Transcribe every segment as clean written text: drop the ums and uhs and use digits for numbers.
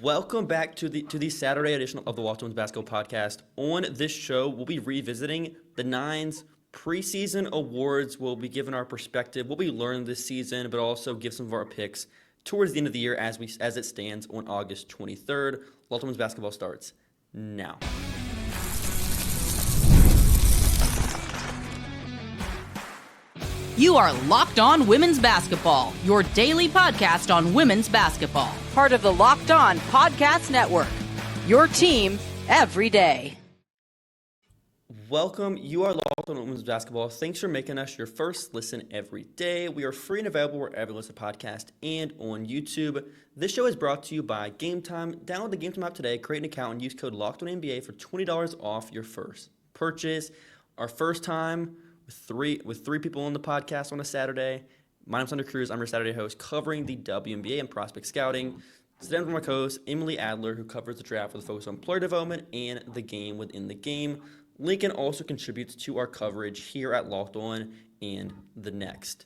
Welcome back to the Saturday edition of the All-WNBA Basketball Podcast. On this show, we'll be revisiting the Nines preseason awards. We'll be giving our perspective, what we learned this season, but also give some of our picks towards the end of the year as it stands on August 23rd. All-WNBA Basketball starts now. You are Locked On Women's Basketball, your daily podcast on women's basketball. Part of the Locked On Podcast Network, your team every day. Welcome. You are Locked On Women's Basketball. Thanks for making us your first listen every day. We are free and available wherever you listen to podcasts and on YouTube. This show is brought to you by Game Time. Download the Game Time app today, create an account, and use code LOCKEDONNBA for $20 off your first purchase. Our first time with three people on the podcast on a Saturday. My name's Hunter Cruse. I'm your Saturday host covering the WNBA and prospect scouting. Today with my co-host, Emily Adler, who covers the draft with a focus on player development and the game within the game. Lincoln also contributes to our coverage here at Locked On and the Next.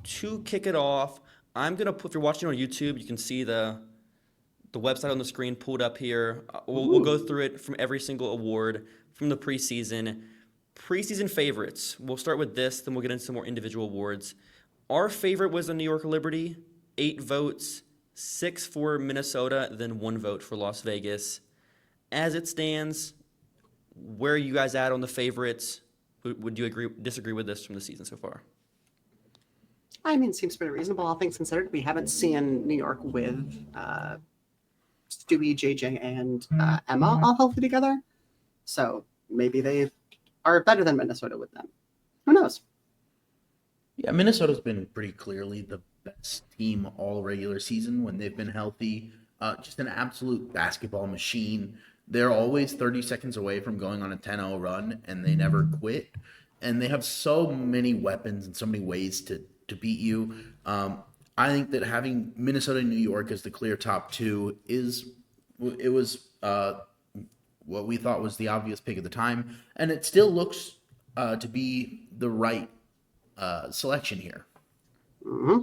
To kick it off, I'm going to put, if you're watching on YouTube, you can see the website on the screen pulled up here. We'll go through it from every single award from the preseason. Preseason favorites. We'll start with this, then we'll get into some more individual awards. Our favorite was the New York Liberty, 8 votes, 6 for Minnesota, then 1 vote for Las Vegas. As it stands, where are you guys at on the favorites? Would you disagree with this from the season so far? I mean, it seems pretty reasonable, all things considered. We haven't seen New York with Stewie, JJ, and Emma all healthy together. So maybe they are better than Minnesota with them. Who knows? Yeah, Minnesota's been pretty clearly the best team all regular season when they've been healthy. Just an absolute basketball machine. They're always 30 seconds away from going on a 10-0 run, and they never quit. And they have so many weapons and so many ways to beat you. I think that having Minnesota and New York as the clear top two was what we thought was the obvious pick at the time, and it still looks to be the right selection here. Mm-hmm.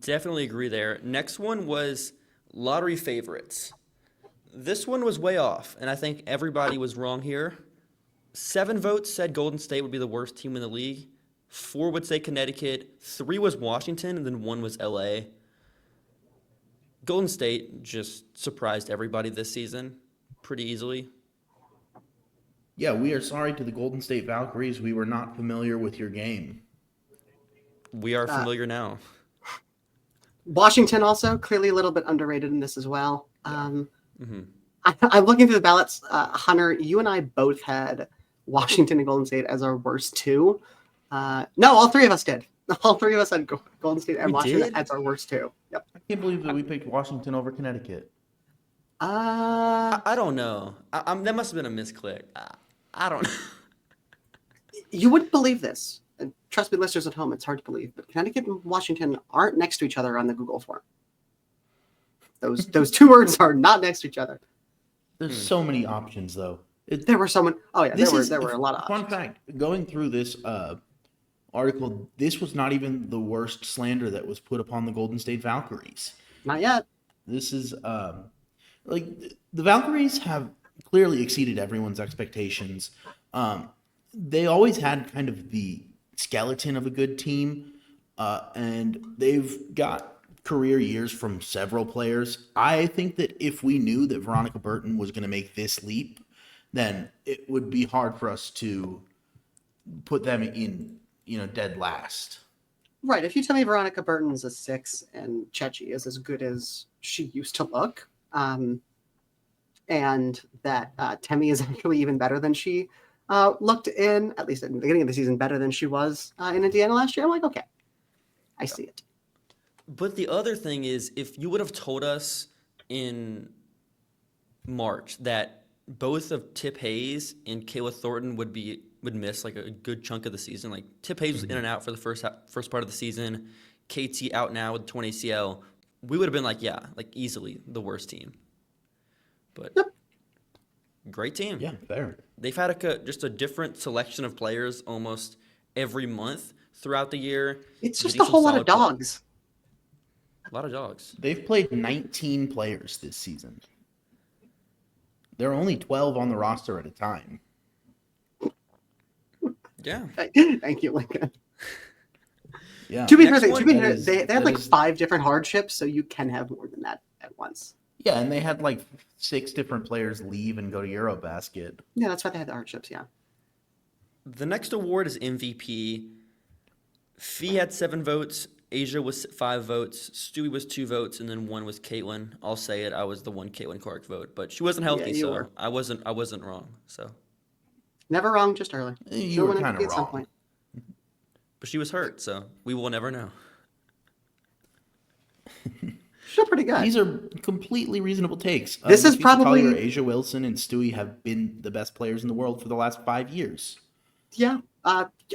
Definitely agree there. Next one was lottery favorites. This one was way off, and I think everybody was wrong here. 7 votes said Golden State would be the worst team in the league. 4 would say Connecticut. 3 was Washington, and then 1 was LA. Golden State just surprised everybody this season pretty easily. Yeah, we are sorry to the Golden State Valkyries. We were not familiar with your game. We are familiar now. Washington also clearly a little bit underrated in this as well. I'm looking through the ballots. Hunter, you and I both had Washington and Golden State as our worst two. No, all 3 of us did. All 3 of us had Golden State and Washington as our worst two. Yep. I can't believe that we picked Washington over Connecticut. I don't know. That must have been a misclick. I don't know. You wouldn't believe this. And trust me, listeners at home, it's hard to believe, but Connecticut and Washington aren't next to each other on the Google form. Those 2 words are not next to each other. There's so many options, though. There were so many. Oh yeah, there were a lot of fun options. fact. Going through this article, this was not even the worst slander that was put upon the Golden State Valkyries. Not yet. This is the Valkyries have clearly exceeded everyone's expectations. They always had kind of the skeleton of a good team, and they've got career years from several players. I think that if we knew that Veronica Burton was going to make this leap, then it would be hard for us to put them in, dead last. Right. If you tell me Veronica Burton is a 6 and Chechi is as good as she used to look, and that Temi is actually even better than she looked in, at least at the beginning of the season, better than she was in Indiana last year, I'm like, okay, I see it. But the other thing is, if you would have told us in March that both of Tip Hayes and Kayla Thornton would miss like a good chunk of the season, like Tip Hayes was in and out for the first part of the season, KT out now with the torn ACL, we would have been like, yeah, like easily the worst team. But great team. Yeah, fair. They've had just a different selection of players almost every month throughout the year. It's just a whole lot of dogs. A lot of dogs. They've played 19 players this season. There are only 12 on the roster at a time. Yeah. Thank you, Lincoln. Yeah. To be Next fair, one they have like 5 different hardships, so you can have more than that at once. Yeah, and they had like 6 different players leave and go to Eurobasket. Yeah, that's why they had the hardships, yeah. The next award is MVP. Fee had 7 votes. Asia was 5 votes. Stewie was 2 votes, and then 1 was Caitlin. I'll say it. I was the one Caitlin Clark vote, but she wasn't healthy, you so were. I wasn't wrong. So, Never wrong, just early. You were kind of at some wrong. point. but she was hurt, so we will never know. Still pretty good. These are completely reasonable takes. This is Nafisa probably- Collier, Asia Wilson, and Stewie have been the best players in the world for the last 5 years. Yeah.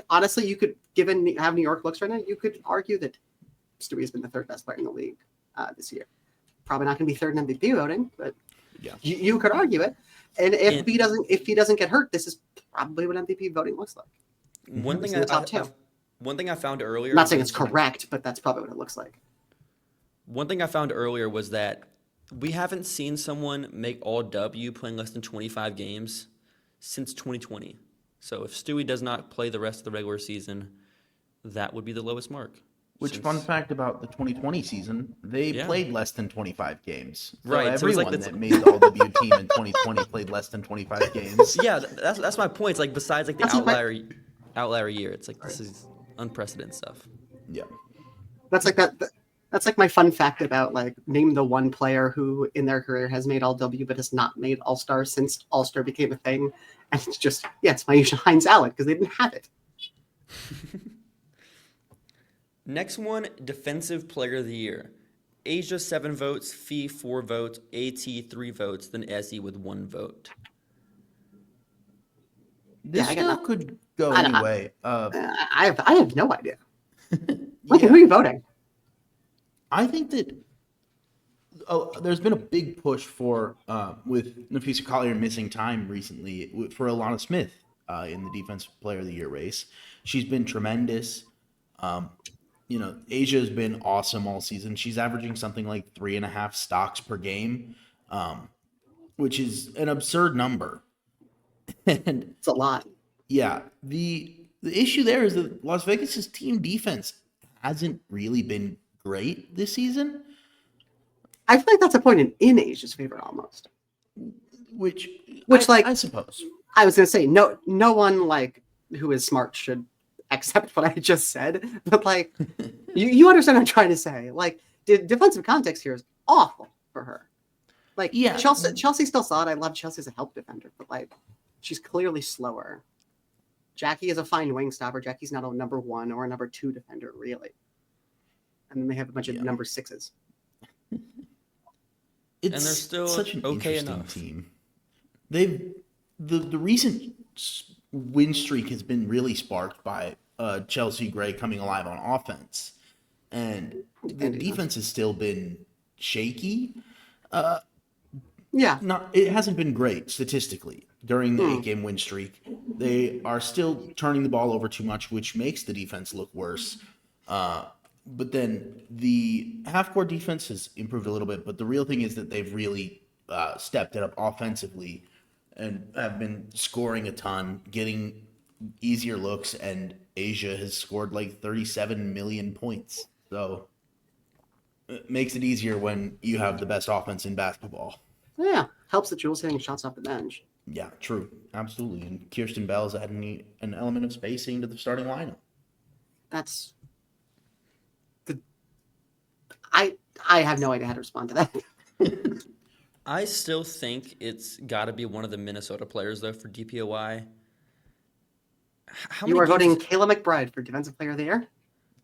Honestly, you could, given how New York looks right now, you could argue that Stewie's been the 3rd best player in the league this year. Probably not going to be 3rd in MVP voting, but Yeah. you could argue it. And if he doesn't get hurt, this is probably what MVP voting looks like. One thing It's in the top 2. one thing I found earlier. I'm not saying was- it's correct, but that's probably what it looks like. One thing I found earlier was that we haven't seen someone make all W playing less than 25 games since 2020. So if Stewie does not play the rest of the regular season, that would be the lowest mark. Which, fun fact about the 2020 season, they Yeah. played less than 25 games. So Right, so it's like everyone that's- that made the All-W team in 2020 played less than 25 games. Yeah, that's my point. It's like besides like the That's like outlier year, it's like this is unprecedented stuff. Yeah. That's like that. That's like my fun fact about like name the one player who in their career has made all W but has not made All Star since All Star became a thing, and it's just it's Myesha Hines-Alec because they didn't have it. Next one, Defensive Player of the Year. Asia 7 votes, Fee 4 votes, AT 3 votes, then Essie with 1 vote. This I got still nothing. could go I don't- anyway. I have no idea. Lincoln, Yeah. who are you voting? I think that there's been a big push for with Nafisa Collier missing time recently for Alana Smith in the Defensive Player of the Year race. She's been tremendous. Asia has been awesome all season. She's averaging something like 3.5 stocks per game, which is an absurd number. And It's a lot. yeah, the issue there is that Las Vegas's team defense hasn't really been great this season, I feel like that's a point in Asia's favor almost. which I suppose. I was gonna say no one like who is smart should accept what I just said, but like you understand what I'm trying to say. Like the defensive context here is awful for her. Like Yeah. Chelsea still saw it. I love Chelsea as a help defender, but like she's clearly slower. Jackie is a fine wing stopper. Jackie's not a number 1 or a number 2 defender really. And then they have a bunch of number 6s. It's they're still such an okay interesting enough. team. The recent win streak has been really sparked by Chelsea Gray coming alive on offense, and the defense has still been shaky. Yeah. It hasn't been great statistically during the 8-game win streak. They are still turning the ball over too much, which makes the defense look worse. But then the half-court defense has improved a little bit, but the real thing is that they've really stepped it up offensively and have been scoring a ton, getting easier looks, and Asia has scored like 37 million points. So it makes it easier when you have the best offense in basketball. Yeah. Helps that Jules hitting shots off the bench. Yeah, true. Absolutely. And Kirsten Bell's adding an element of spacing to the starting lineup. That's I have no idea how to respond to that. I still think it's got to be one of the Minnesota players, though, for DPOY. How You many are voting games- Kayla McBride for Defensive Player of the Year?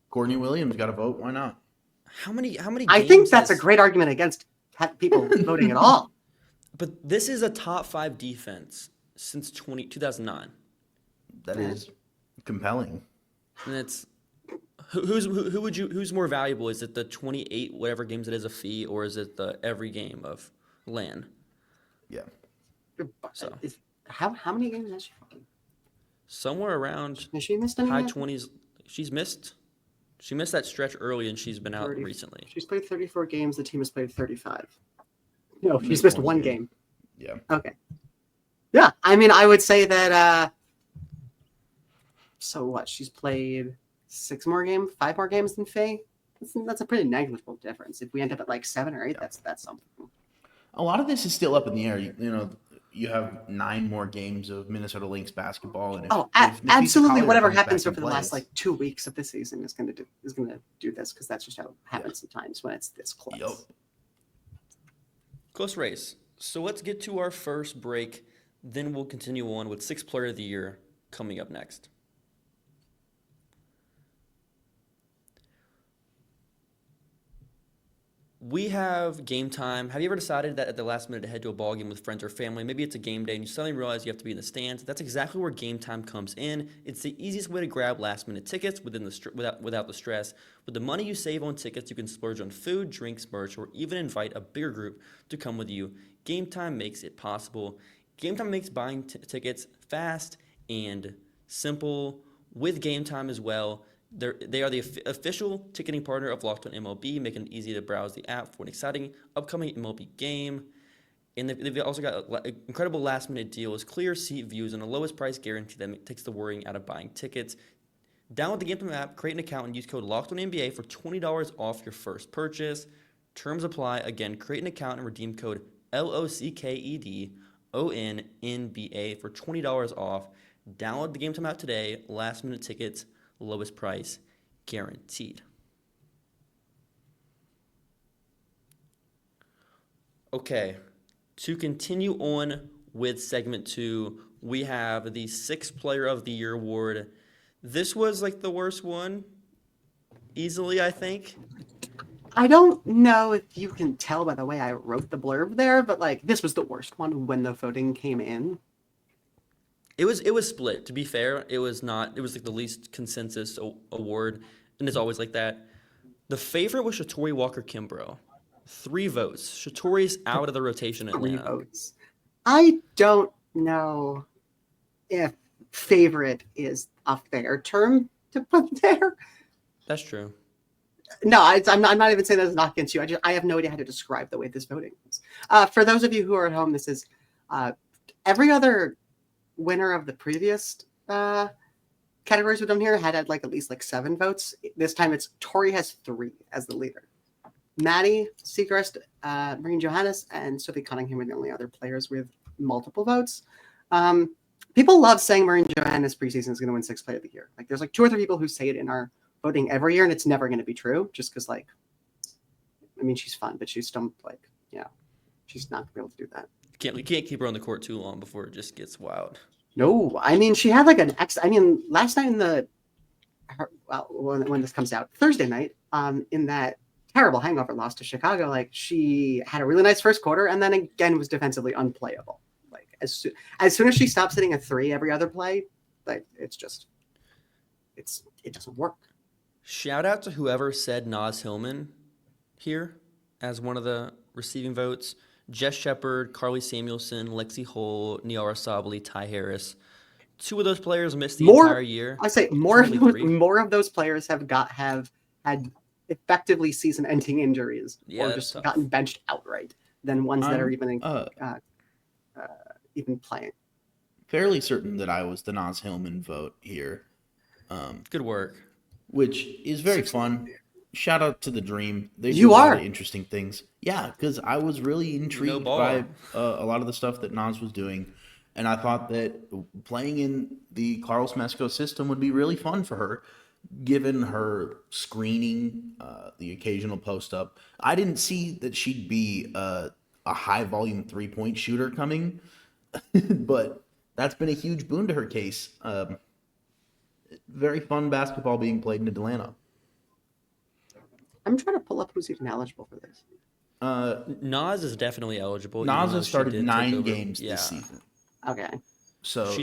Courtney Williams got a vote. Why not? How many? I think games that's a has- great argument against people voting at all. But this is a top 5 defense since 2009, That is compelling. and it's who's more valuable? Is it the 28 whatever games it is a Fee, or is it the every game of Lan? Yeah. So. How many games has she? Somewhere around Has she missed any? high yet? 20s. She's missed She missed that stretch early, and she's been out 30. recently. She's played 34 games. The team has played 35. No, she's missed one game. Yeah. Okay. Yeah, I mean, I would say that. So what? She's played 5 more games than Faye. That's a pretty negligible difference. If we end up at like 7 or 8, that's something. A lot of this is still up in the air. You have 9 more games of Minnesota Lynx basketball, and if absolutely. Collier Whatever comes back happens and over the last plays- like 2 weeks of the season is going to do this, because that's just how it happens sometimes when it's this close. Yep. Close race. So let's get to our first break. Then we'll continue on with 6th Player of the Year coming up next. We have game time. Have you ever decided that at the last minute to head to a ball game with friends or family? Maybe it's a game day and you suddenly realize you have to be in the stands. That's exactly where game time comes in. It's the easiest way to grab last minute tickets without the stress. With the money you save on tickets, you can splurge on food, drinks, merch, or even invite a bigger group to come with you. Game time makes it possible. Game time makes buying tickets fast and simple. With game time as well, they are the official ticketing partner of Locked On MLB, making it easy to browse the app for an exciting upcoming MLB game. And they've also got incredible last-minute deals, clear seat views, and a lowest price guarantee that takes the worrying out of buying tickets. Download the Game Time app, create an account, and use code LOCKEDONNBA for $20 off your first purchase. Terms apply. Again, create an account and redeem code LOCKEDONNBA for $20 off. Download the Game Time app today. Last-minute tickets, lowest price guaranteed. Okay, to continue on with segment 2, we have the 6th Player of the Year award. This was like the worst one, easily, I think. I don't know if you can tell by the way I wrote the blurb there, but like this was the worst one when the voting came in. It was split. To be fair, it was not. It was like the least consensus award, and it's always like that. The favorite was Shatori Walker-Kimbrough. 3 votes. Shatori's out of the rotation in 3 Atlanta. votes. I don't know if favorite is a fair term to put there. That's true. No, I'm not even saying that's not against you. I have no idea how to describe the way this voting is. For those of you who are at home, this is every other winner of the previous categories we've done here had like at least like 7 votes. This time it's Tori has 3 as the leader. Maddie, Seacrest, Marine Johannes, and Sophie Cunningham are the only other players with multiple votes. People love saying Marine Johannes preseason is going to win 6th Player of the Year. Like there's like 2 or 3 people who say it in our voting every year, and it's never going to be true just because like, I mean, she's fun, but she's dumb, like, she's not going to be able to do that. You can't keep her on the court too long before it just gets wild. No, I mean, she had like last night when this comes out, Thursday night, in that terrible hangover loss to Chicago, like she had a really nice first quarter and then again was defensively unplayable. Like as soon as she stops hitting a 3 every other play, like it doesn't work. Shout out to whoever said Naz Hillman here as one of the receiving votes. Jess Shepard, Carly Samuelson, Lexi Hull, Niara Sabali, Ty Harris. 2 of those players missed the entire year. I say more of those players have had effectively season-ending injuries or just gotten benched outright than ones that are even playing. Fairly certain that I was the Naz Hillman vote here. Good work. Which is very fun. Shout out to the Dream. They do You a lot are of interesting things. Yeah, because I was really intrigued by a lot of the stuff that Naz was doing, and I thought that playing in the Carl Smesco system would be really fun for her, given her screening, the occasional post up. I didn't see that she'd be a high volume 3-point shooter coming, but that's been a huge boon to her case. Very fun basketball being played in Atlanta. I'm trying to pull up who's even eligible for this. Nas is definitely eligible. Nas has started 9 games this season. Okay. So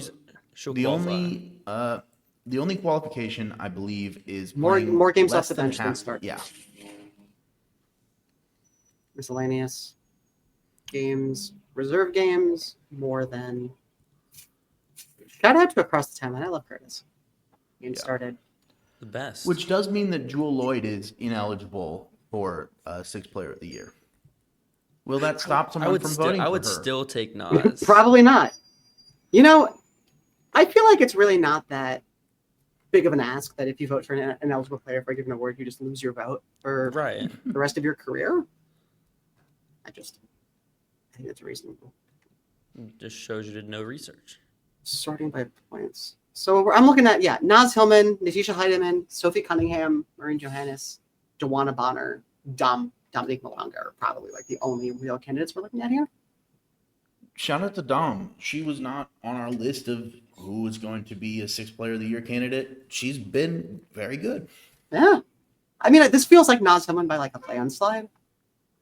she'll the qualify. the only qualification I believe is more games less off the bench than half. start. Yeah. Miscellaneous games, reserve games, more than. Shout out to Across the Town. I love Curtis. Game started. The best. Which does mean that Jewel Lloyd is ineligible for Sixth Player of the Year. Will that stop someone from voting for her? I would still take Nas. Probably not. You know, I feel like it's really not that big of an ask that if you vote for an eligible player for a given award, you just lose your vote for the rest of your career. I think it's reasonable. Just shows you did no research. Sorting by points. So I'm looking at, Naz Hillman, Yamashita-Imagn, Sophie Cunningham, Maureen Johannes, Joanna Bonner, Dominique Malonga are probably like the only real candidates we're looking at here. Shout out to Dom. She was not on our list of who was going to be a Sixth Player of the Year candidate. She's been very good. Yeah. I mean, this feels like Naz Hillman by like a landslide.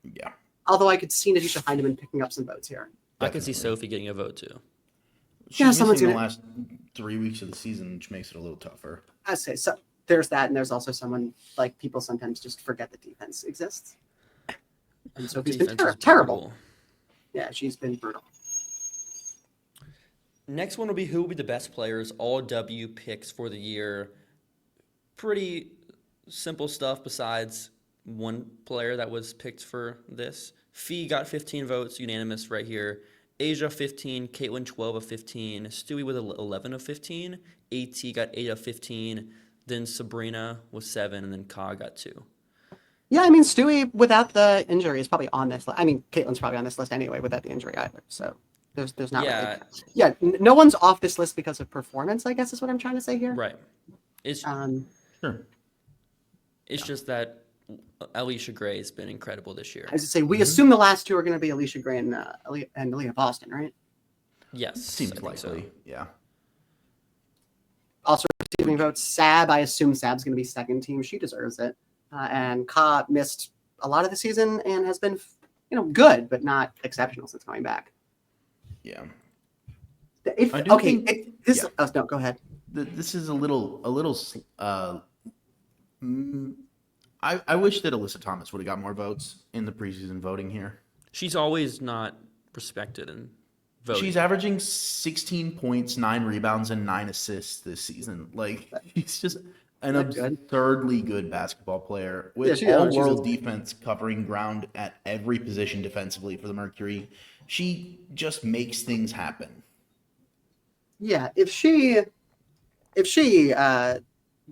Yeah. Although I could see Yamashita-Imagn picking up some votes here. I could see Sophie getting a vote too. She's missing the last 3 weeks of the season, which makes it a little tougher. I say so. There's that, and there's also someone like people sometimes just forget that defense exists. And Sophie's been terrible. Brutal. Yeah, she's been brutal. Next one will be who will be the best players, all W picks for the year. Pretty simple stuff besides one player that was picked for this. Fee got 15 votes, unanimous right here. Asia 15, Caitlin 12 of 15, Stewie with 11 of 15, AT got 8 of 15, then Sabrina was 7, and then Ka got 2. Yeah, I mean, Stewie without the injury is probably on this list. I mean, Caitlin's probably on this list anyway without the injury either. So there's not really. No one's off this list because of performance, I guess is what I'm trying to say here. Right. It's Sure. It's just that Alicia Gray has been incredible this year. As I say, we assume the last two are going to be Alicia Gray and Aaliyah Boston, right? Yes. Seems likely. So. Yeah. Also receiving votes, Sab. I assume Sab's going to be second team. She deserves it. And Ka missed a lot of the season and has been, good, but not exceptional since coming back. Yeah. No, go ahead. This is a little. I wish that Alyssa Thomas would have got more votes in the preseason voting here. She's always not respected in voting. She's averaging 16 points, 9 rebounds, and 9 assists this season. Like, she's just an absurdly good basketball player with all-world defense covering ground at every position defensively for the Mercury. She just makes things happen. Yeah, if she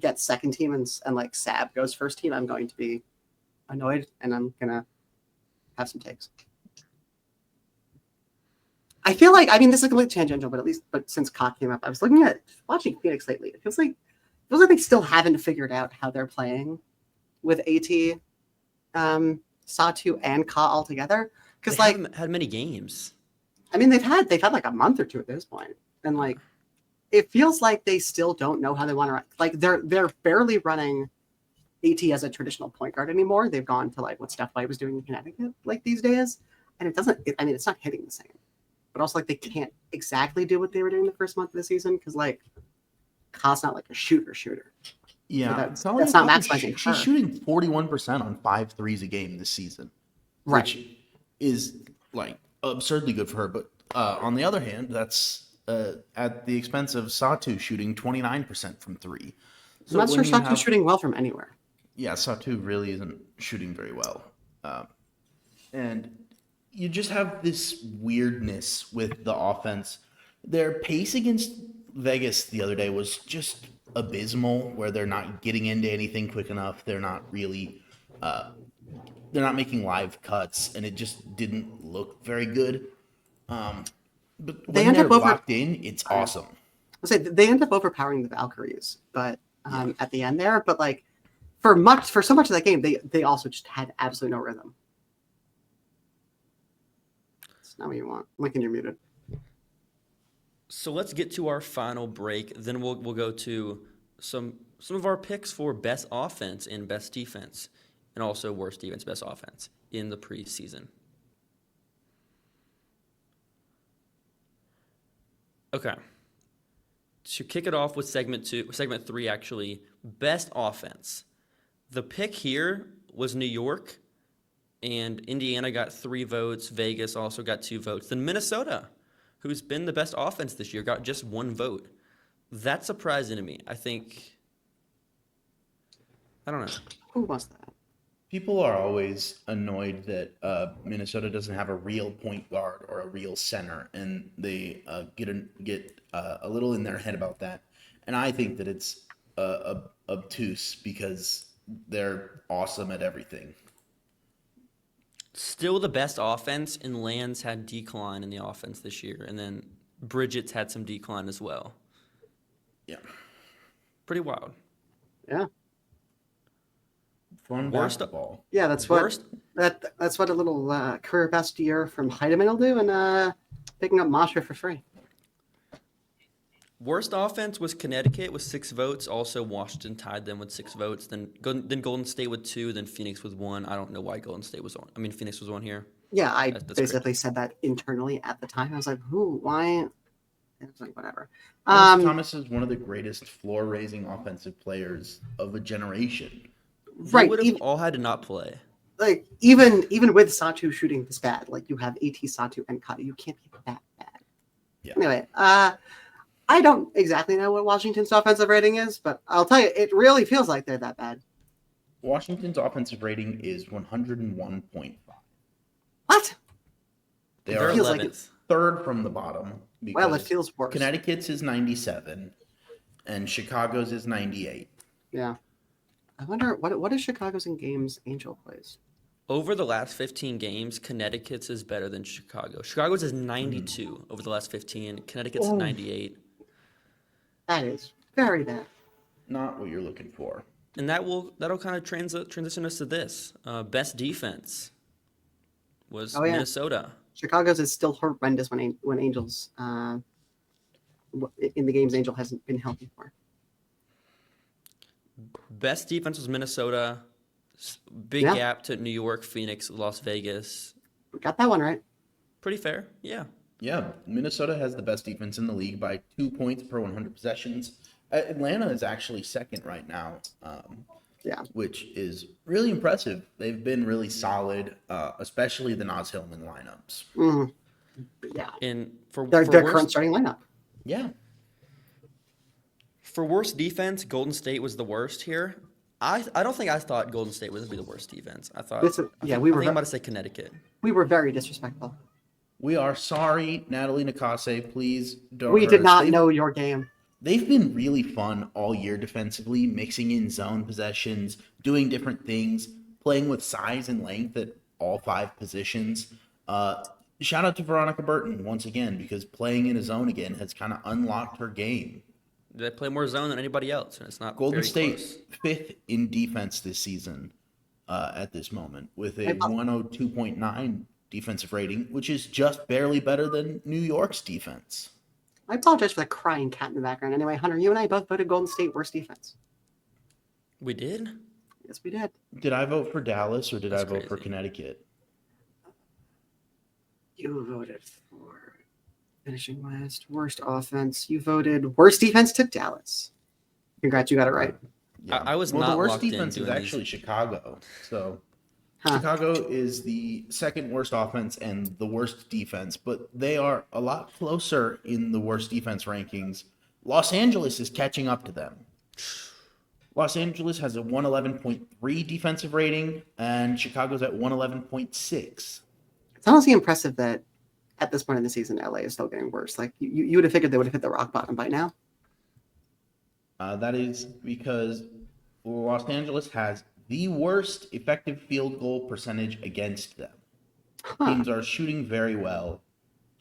gets second team and like Sab goes first team, I'm going to be annoyed and I'm gonna have some takes. I feel like, this is completely tangential, but since Ka came up, I was watching Phoenix lately. It feels like they still haven't figured out how they're playing with AT, Satu, and Ka all together. Because haven't had many games. They've had like a month or two at this point, and like it feels like they still don't know how they want to. Like they're barely running AT as a traditional point guard anymore. They've gone to like what Steph White was doing in Connecticut like these days, and it doesn't. It's not hitting the same. But also like they can't exactly do what they were doing the first month of the season because like Ka's not like a shooter. Yeah, so that's not maximizing. She's shooting 41% on 5 threes a game this season, right? Which is like absurdly good for her. But on the other hand, that's at the expense of Satu shooting 29% from 3. So I'm not sure Satu's shooting well from anywhere. Yeah, Satu really isn't shooting very well, and you just have this weirdness with the offense. Their pace against Vegas the other day was just abysmal, where they're not getting into anything quick enough. They're not really, they're not making live cuts, and it just didn't look very good. But when they're locked in, it's awesome. I'll say they end up overpowering the Valkyries, but at the end there, but like for so much of that game, they also just had absolutely no rhythm. It's not what you want. Lincoln, you're muted. So let's get to our final break. Then we'll go to some of our picks for best offense and best defense, and also worst defense, best offense in the preseason. Okay. To kick it off with segment 3, actually, best offense. The pick here was New York, and Indiana got 3 votes. Vegas also got 2 votes. Then Minnesota, who's been the best offense this year, got just 1 vote. That's surprising to me. I think I don't know. Who was that? People are always annoyed that Minnesota doesn't have a real point guard or a real center, and they get a little in their head about that. And I think that it's obtuse because they're awesome at everything. Still the best offense, and Lands had decline in the offense this year, and then Bridget's had some decline as well. Yeah. Pretty wild. Yeah. Fun basketball. Yeah, that's what a little career best year from Heidemann will do, and picking up Masha for free. Worst offense was Connecticut with 6 votes. Also, Washington tied them with 6 votes. Then Golden State with 2. Then Phoenix with 1. I don't know why Golden State was on. I mean, Phoenix was on here. Yeah, I That's basically crazy. said that internally at the time. I was like, who? Why? It was like, whatever. Thomas is one of the greatest floor-raising offensive players of a generation. They would have all had to not play. Like even with Satu shooting this bad, like you have AT, Satu, and Kata, you can't be that bad. Yeah. Anyway, I don't exactly know what Washington's offensive rating is, but I'll tell you, it really feels like they're that bad. Washington's offensive rating is 101.5. What? They They're are feels like 11th. third from the bottom. Well, it because feels worse. Connecticut's is 97, and Chicago's is 98. Yeah. I wonder what is Chicago's in games Angel plays. Over the last 15 games, Connecticut's is better than Chicago. Chicago's is 92 over the last 15. Connecticut's 98. That is very bad. Not what you're looking for. And that'll kind of transition us to this. Best defense was Minnesota. Chicago's is still horrendous when Angels in the games Angel hasn't been healthy for. Best defense was Minnesota. Big gap to New York, Phoenix, Las Vegas. We got that one right. Pretty fair, yeah. Yeah, Minnesota has the best defense in the league by 2 points per 100 possessions. Atlanta is actually second right now, which is really impressive. They've been really solid, especially the Naz Hillman lineups. Mm. Yeah, And for their worst, current starting lineup. Yeah. For worst defense, Golden State was the worst here. I don't think I thought Golden State was going to be the worst defense. I thought. I think I'm about to say Connecticut. We were very disrespectful. We are sorry, Natalie Nakase. Please don't. We hurt did us. not know your game. They've been really fun all year defensively, mixing in zone possessions, doing different things, playing with size and length at all 5 positions. Shout out to Veronica Burton once again, because playing in a zone again has kind of unlocked her game. They play more zone than anybody else, and it's not Golden very State close. 5th in defense this season at this moment with a 102.9 defensive rating, which is just barely better than New York's defense. I apologize for the crying cat in the background. Anyway, Hunter, you and I both voted Golden State worst defense. We did? Yes, we did. Did I vote for Dallas or did That's I vote for crazy. Connecticut? You voted for finishing last, worst offense. You voted worst defense to Dallas. Congrats, you got it right. Yeah. I was well, not the worst locked in defense is doing actually these. Chicago. So Huh. Chicago is the second worst offense and the worst defense, but they are a lot closer in the worst defense rankings. Los Angeles is catching up to them. Los Angeles has a 111.3 defensive rating, and Chicago's at 111.6. It's honestly impressive that at this point in the season, LA is still getting worse. Like you would have figured they would have hit the rock bottom by now. That is because Los Angeles has the worst effective field goal percentage against them. Teams are shooting very well.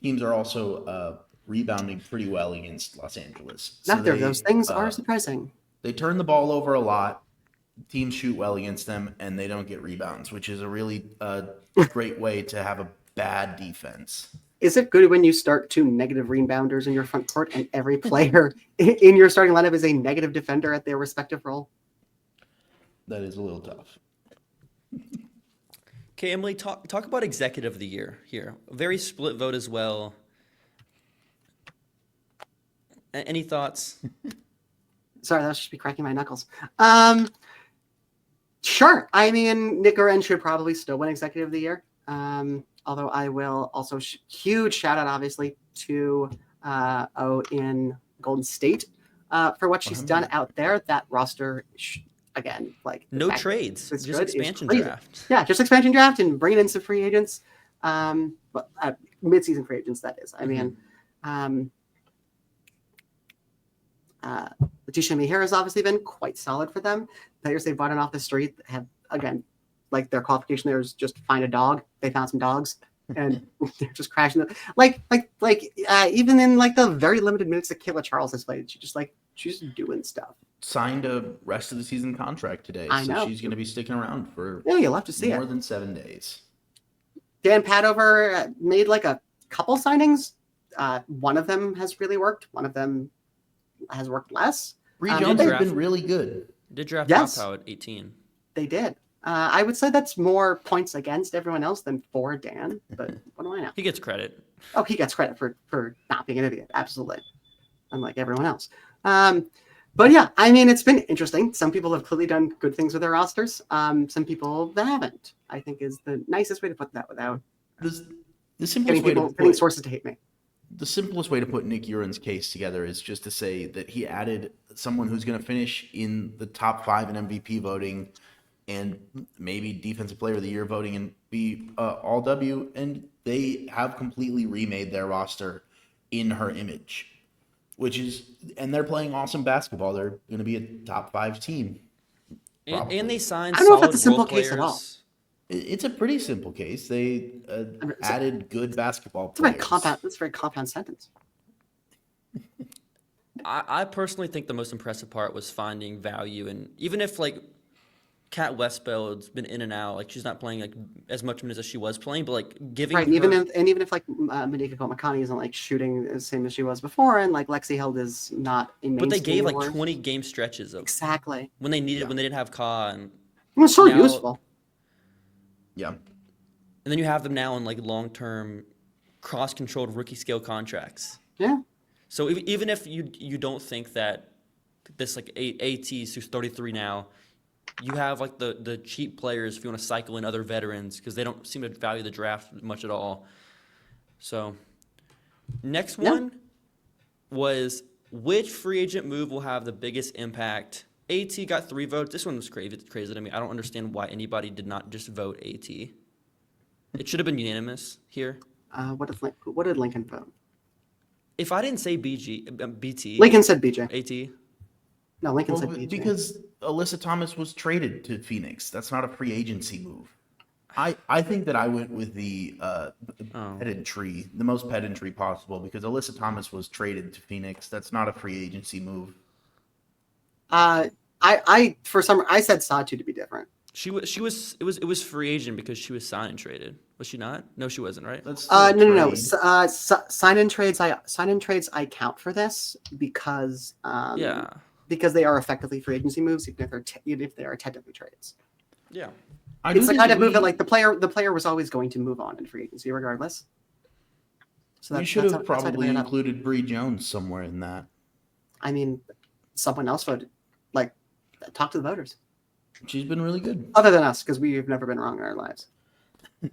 Teams are also rebounding pretty well against Los Angeles. Neither of those things are surprising. They turn the ball over a lot. Teams shoot well against them, and they don't get rebounds, which is a really great way to have a bad defense. Is it good when you start 2 negative rebounders in your front court and every player in your starting lineup is a negative defender at their respective role? That is a little tough. Okay, Emily, talk about executive of the year here. A very split vote as well. Any thoughts? Sorry, that was just me cracking my knuckles. Sure. I mean, Nick Goren should probably still win executive of the year. Although I will also huge shout out, obviously, to in Golden State for what she's done out there. That roster again, like No trades, it's just good is expansion crazy. draft. Yeah, just expansion draft and bringing in some free agents, but mid-season free agents. That is, I mean, Letitia Meher has obviously been quite solid for them. Players they brought in off the street have again, like their qualification there is just find a dog. They found some dogs. And they're just crashing them. Even in like the very limited minutes that Kayla Charles has played, she's doing stuff. Signed a rest of the season contract today, I so know. she's going to be sticking around for You'll have to see more it. than 7 days. Dan Padover made like a couple signings. One of them has really worked. One of them has worked less. Bree Jones has been really good. Did draft Yes. Pow at 18. They did. I would say that's more points against everyone else than for Dan, but what do I know? He gets credit. Oh, he gets credit for not being an idiot. Absolutely. Unlike everyone else. But yeah, I mean, it's been interesting. Some people have clearly done good things with their rosters. Some people that haven't, I think is the nicest way to put that without The simplest way to getting put sources to hate me. the simplest way to put Nick Urin's case together is just to say that he added someone who's going to finish in the top 5 in MVP voting and maybe Defensive Player of the Year voting and be all W, and they have completely remade their roster in her image, and they're playing awesome basketball. They're going to be a top 5 team. And they signed I don't know if solid that's a simple role case at all. players. It's a pretty simple case. They added good basketball It's a very players. compound. That's a very compound sentence. I personally think the most impressive part was finding value, and even if like Kat Westfield's been in and out, like she's not playing like as much minutes as she was playing, but like giving Right, her, even if like Monika Komakani isn't like shooting the same as she was before, and like Lexi Held is not a but they mainstay gave like anymore. 20 game stretches of Exactly. when they needed when they didn't have Ka, and It was so Now- useful. Yeah. then you have them now in like long-term cross-controlled rookie scale contracts. Yeah. So even if you don't think that this like AT who's 33 now, you have like the cheap players if you want to cycle in other veterans because they don't seem to value the draft much at all. So next one was which free agent move will have the biggest impact? AT got 3 votes. This one was crazy to me. I don't understand why anybody did not just vote AT. It should have been unanimous here. What did Lincoln vote? If I didn't say BT, Lincoln said BJ. AT. No, Lincoln Well, said BJ. because Alyssa Thomas was traded to Phoenix. That's not a free agency move. I think that I went with the pedantry, the most pedantry possible, because Alyssa Thomas was traded to Phoenix. That's not a free agency move. I said Satu to be different. It was free agent because she was signed and traded. Was she not? No, she wasn't, right? That's still a No. trade. Sign-in trades. Sign-in trades. I count for this because Yeah. because they are effectively free agency moves, even if they are technically trades. Yeah. I It's do the kind of move disagree. that like the player was always going to move on in free agency regardless. So You should have that's how I probably divide it up. included Bree Jones somewhere in that. I mean, someone else voted. Like, talk to the voters. She's been really good. Other than us, because we've never been wrong in our lives.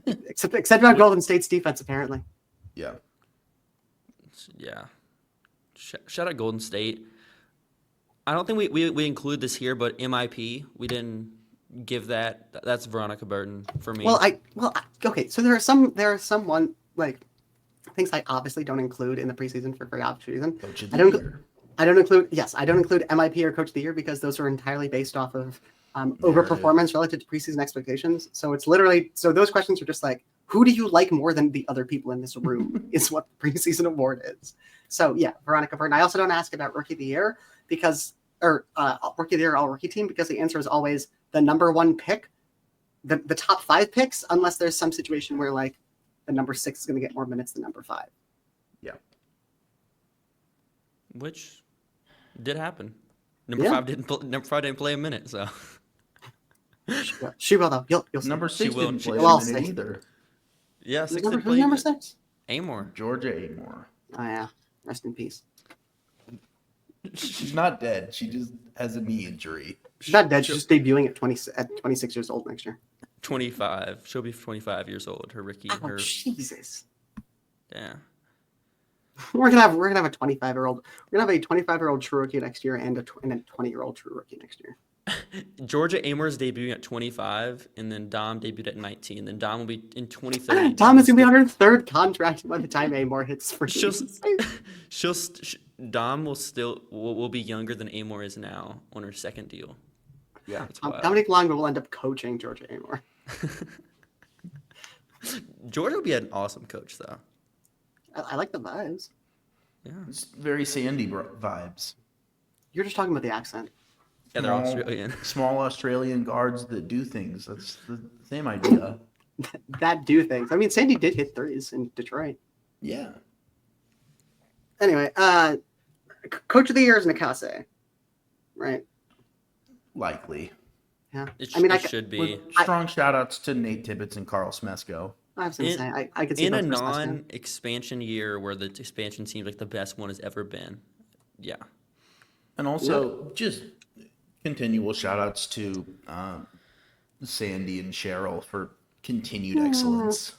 except on Golden State's defense, apparently. Yeah. Yeah. Shout out Golden State. I don't think we include this here, but MIP, we didn't give that. That's Veronica Burton for me. Okay. So there are some one like things I obviously don't include in the preseason for very obvious reason. Coach of I the don't year. I don't include MIP or Coach of the Year because those are entirely based off of overperformance relative to preseason expectations. So it's literally those questions are just like, who do you like more than the other people in this room is what the preseason award is. So yeah, Veronica Burton. I also don't ask about Rookie of the Year Rookie of the Year All Rookie Team because the answer is always the number 1 pick, the top 5 picks, unless there's some situation where like the number 6 is going to get more minutes than number 5. Yeah. Which did happen. Number 5 didn't play a minute, so. She will though. You'll see. Number 6 will. didn't She play will. a minute either. Yeah, 6 Who's didn't play. number 6? Amor. Georgia Amor. Oh yeah. Rest in peace. She's not dead. She just has a knee injury. She's not dead. She's just debuting at 26 years old next year. 25. She'll be 25 years old. Her rookie. Oh, Jesus. Yeah. We're gonna have a 25-year-old. We're gonna have a 25-year-old true rookie next year and a 20-year-old true rookie next year. Georgia Amor is debuting at 25, and then Dom debuted at 19. Then Dom will be in 2030. Dom is going to be on her third contract by the time Amor hits free. She'll, Dom will be younger than Amor is now on her second deal. Yeah. Dominic Long will end up coaching Georgia Amor. Georgia would be an awesome coach, though. I like the vibes. Yeah. It's very Sandy vibes. You're just talking about the accent. Yeah, they're Australian. Small Australian guards that do things. That's the same idea. That do things. I mean, Sandy did hit threes in Detroit. Yeah. Anyway, Coach of the Year is Nakase, right? Likely. Yeah. It should be. Strong shout-outs to Nate Tibbetts and Carl Smesko. I was going to say, I could see in a both for Smesko. non-expansion year where the expansion seems like the best one has ever been. Yeah. And also, just continual shout-outs to Sandy and Cheryl for continued excellence.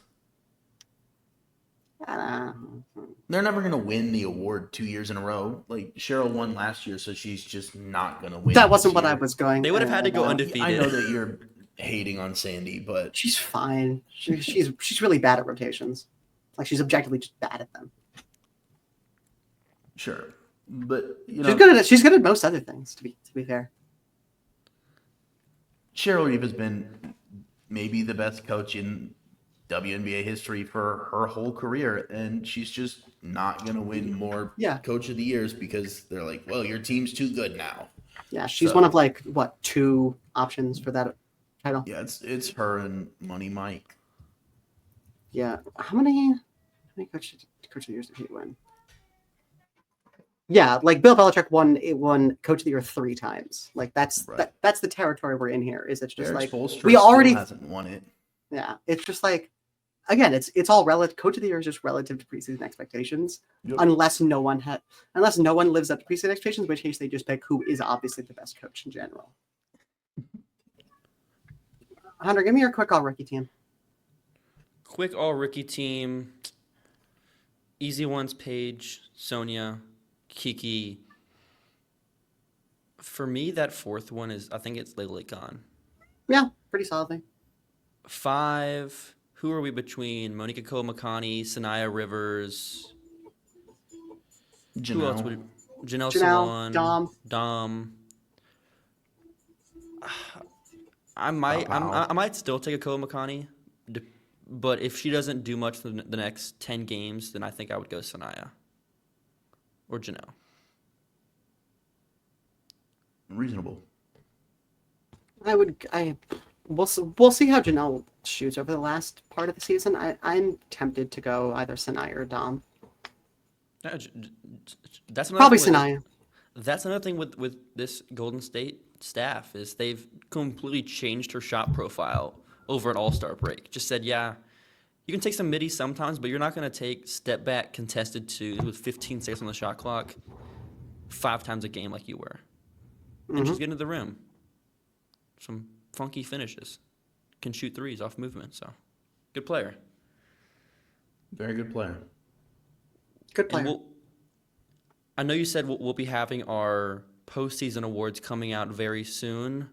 They're never going to win the award 2 years in a row. Like, Cheryl won last year, so she's just not going to win. That wasn't what I was going. They would have had to go undefeated. I know that you're hating on Sandy, but she's fine. She's really bad at rotations. Like, she's objectively just bad at them. Sure. But she's good at most other things, to be fair. Cheryl Reeve has been maybe the best coach in WNBA history for her whole career, and she's just not going to win more Coach of the Years because they're like, well, your team's too good now. Yeah, she's one of two options for that title. Yeah, it's her and Money Mike. Yeah, how many Coach of the Years did he win? Yeah, like Bill Belichick won Coach of the Year 3 times. Like that's the territory we're in here. Is it's just Derek like Spoelstra we already hasn't won it. Yeah, it's just like, again, it's all relative. Coach of the Year is just relative to preseason expectations, unless no one lives up to preseason expectations, in which case they just pick who is obviously the best coach in general. Hunter, give me your quick all rookie team. Quick all rookie team. Easy ones: Paige, Sonia, Kiki. For me, that fourth one I think it's Layla Khan. Yeah, pretty solidly. 5. Who are we between? Monica Cole-McConney, Sanaya Rivers. Janelle. Who else would? Janelle Salon. Dom. I might still take a Cole-McConney, but if she doesn't do much for the next 10 games, then I think I would go Sanaya or Janelle. Reasonable. We'll see how Janelle shoots over the last part of the season. I'm tempted to go either Sanaya or Dom. That's probably Sanaya. That's another thing with this Golden State staff is they've completely changed her shot profile over an All-Star break. Just said, yeah, you can take some middies sometimes, but you're not going to take step back contested twos with 15 seconds on the shot clock 5 times a game like you were. And she's getting to the rim. Some funky finishes. Can shoot threes off movement. So, good player. Very good player. Good player. I know you said we'll be having our postseason awards coming out very soon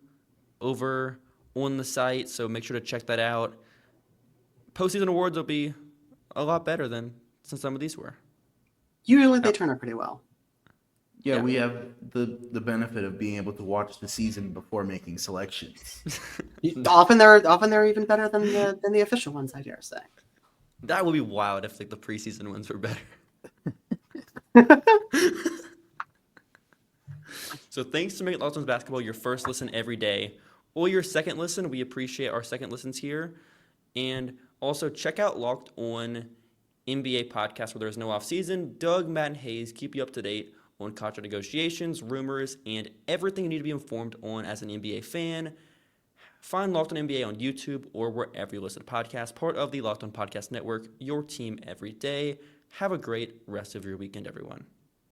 over on the site, so make sure to check that out. Postseason awards will be a lot better than some of these were. Usually they turn out pretty well. Yeah, we have the benefit of being able to watch the season before making selections. Often they're even better than the official ones, I dare say. That would be wild if the preseason ones were better. So thanks to Make It Locked On Basketball your first listen every day, or your second listen. We appreciate our second listens here. And also check out Locked On NBA podcast where there's no off season. Doug, Matt, and Hayes keep you up to date on contract negotiations, rumors, and everything you need to be informed on as an NBA fan. Find Locked On NBA on YouTube or wherever you listen to podcasts, part of the Locked On Podcast Network, your team every day. Have a great rest of your weekend, everyone.